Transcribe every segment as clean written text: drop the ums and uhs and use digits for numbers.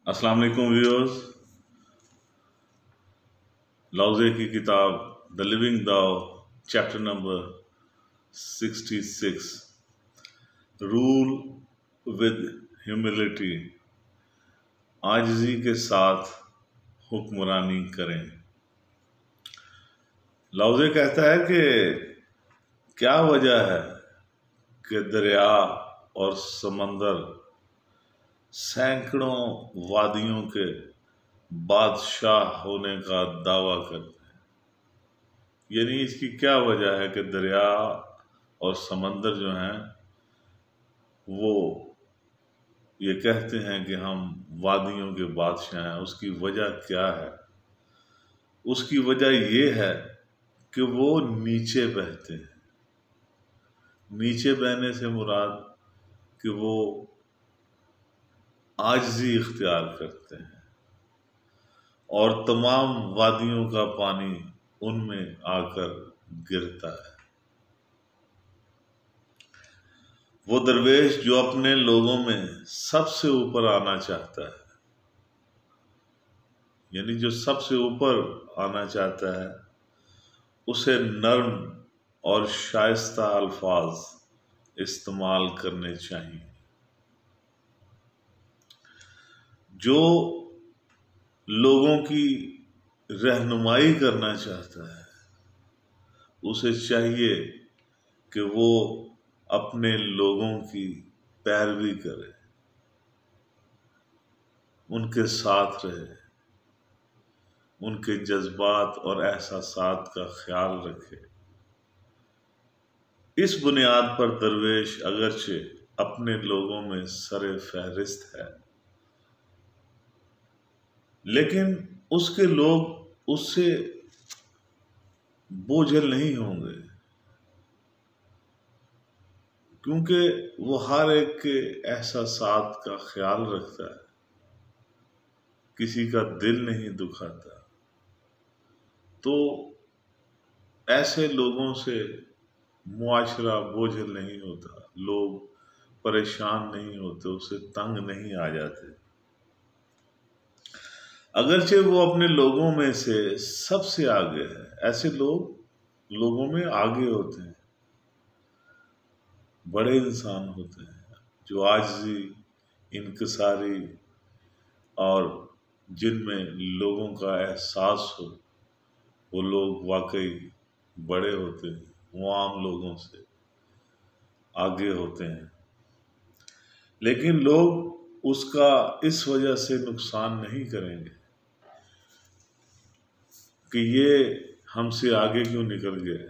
السلام علیکم ویورز، لوزے کی کتاب the living Tao chapter number 66 rule with humility, عاجزی کے ساتھ حکمرانی کریں۔ لوزے کہتا ہے کہ کیا وجہ ہے کہ دریا اور سمندر سینکڑوں وادیوں کے بادشاہ ہونے کا دعویٰ کرتے ہیں؟ یعنی اس کی کیا وجہ ہے کہ دریا اور سمندر جو ہیں وہ یہ کہتے ہیں کہ ہم وادیوں کے بادشاہ ہیں؟ اس کی وجہ کیا ہے؟ اس کی وجہ یہ ہے کہ وہ نیچے بہتے ہیں۔ نیچے بہنے سے مراد کہ وہ عاجزی اختیار کرتے ہیں اور تمام وادیوں کا پانی ان میں آ کر گرتا ہے۔ وہ درویش جو اپنے لوگوں میں سب سے اوپر آنا چاہتا ہے، یعنی جو سب سے اوپر آنا چاہتا ہے، اسے نرم اور شائستہ الفاظ استعمال کرنے چاہیے۔ جو لوگوں کی رہنمائی کرنا چاہتا ہے، اسے چاہیے کہ وہ اپنے لوگوں کی پیروی کرے، ان کے ساتھ رہے، ان کے جذبات اور احساسات کا خیال رکھے۔ اس بنیاد پر درویش اگرچہ اپنے لوگوں میں سر فہرست ہے، لیکن اس کے لوگ اس سے بوجھل نہیں ہوں گے، کیونکہ وہ ہر ایک کے احساسات کا خیال رکھتا ہے، کسی کا دل نہیں دکھاتا۔ تو ایسے لوگوں سے معاشرہ بوجھل نہیں ہوتا، لوگ پریشان نہیں ہوتے، اسے تنگ نہیں آ جاتے۔ اگرچہ وہ اپنے لوگوں میں سے سب سے آگے ہے، ایسے لوگ لوگوں میں آگے ہوتے ہیں، بڑے انسان ہوتے ہیں جو عاجزی، انکساری اور جن میں لوگوں کا احساس ہو، وہ لوگ واقعی بڑے ہوتے ہیں، وہ عام لوگوں سے آگے ہوتے ہیں۔ لیکن لوگ اس کا اس وجہ سے نقصان نہیں کریں گے کہ یہ ہم سے آگے کیوں نکل گئے،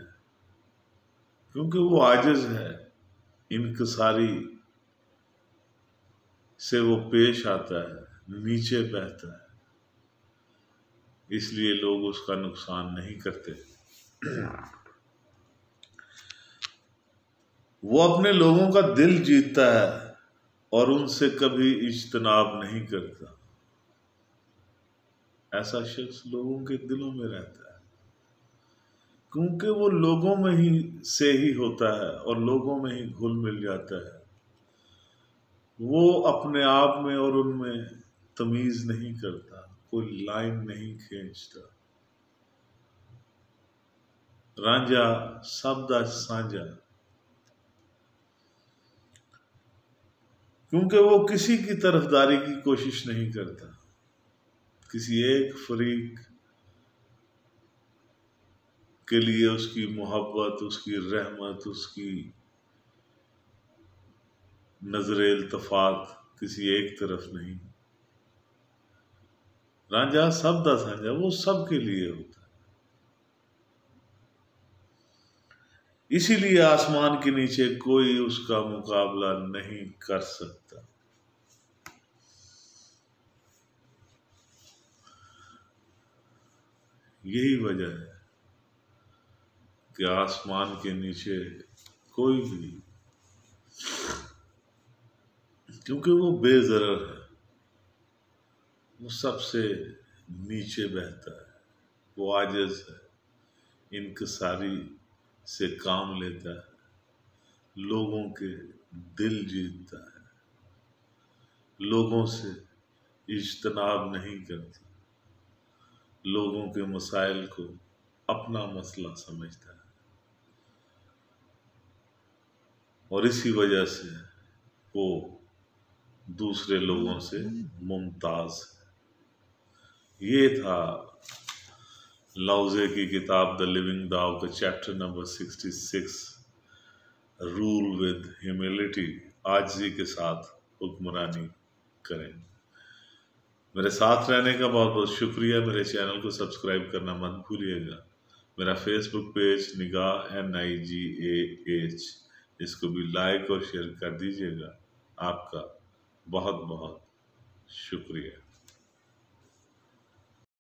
کیونکہ وہ عاجز ہے، انکساری سے وہ پیش آتا ہے، نیچے بہتا ہے، اس لیے لوگ اس کا نقصان نہیں کرتے۔ وہ اپنے لوگوں کا دل جیتتا ہے اور ان سے کبھی اجتناب نہیں کرتا۔ ایسا شخص لوگوں کے دلوں میں رہتا ہے، کیونکہ وہ لوگوں میں ہی سے ہی ہوتا ہے اور لوگوں میں ہی گھل مل جاتا ہے۔ وہ اپنے آپ میں اور ان میں تمیز نہیں کرتا، کوئی لائن نہیں کھینچتا۔ رانجھا سب دا سانجھا، کیونکہ وہ کسی کی طرفداری کی کوشش نہیں کرتا، کسی ایک فریق کے لیے اس کی محبت، اس کی رحمت، اس کی نظر التفات کسی ایک طرف نہیں۔ رانجھا سب دا سانجھا، وہ سب کے لیے ہوتا ہے۔ اسی لیے آسمان کے نیچے کوئی اس کا مقابلہ نہیں کر سکتا۔ یہی وجہ ہے کہ آسمان کے نیچے کوئی بھی، کیونکہ وہ بے ضرر ہے، وہ سب سے نیچے بہتا ہے، وہ عاجز ہے، انکساری سے کام لیتا ہے، لوگوں کے دل جیتتا ہے، لوگوں سے اجتناب نہیں کرتی، لوگوں کے مسائل کو اپنا مسئلہ سمجھتا ہے، اور اسی وجہ سے وہ دوسرے لوگوں سے ممتاز ہے۔ یہ تھا لاؤزے کی کتاب دا لیونگ داؤ کا chapter number 66، rule with humility, عاجزی کے ساتھ حکمرانی کریں۔ میرے ساتھ رہنے کا بہت بہت شکریہ۔ میرے چینل کو سبسکرائب کرنا مت بھولیے گا۔ میرا فیس بک پیج نگاہ NIGAH، اس کو بھی لائک اور شیئر کر دیجیے گا۔ آپ کا بہت بہت شکریہ۔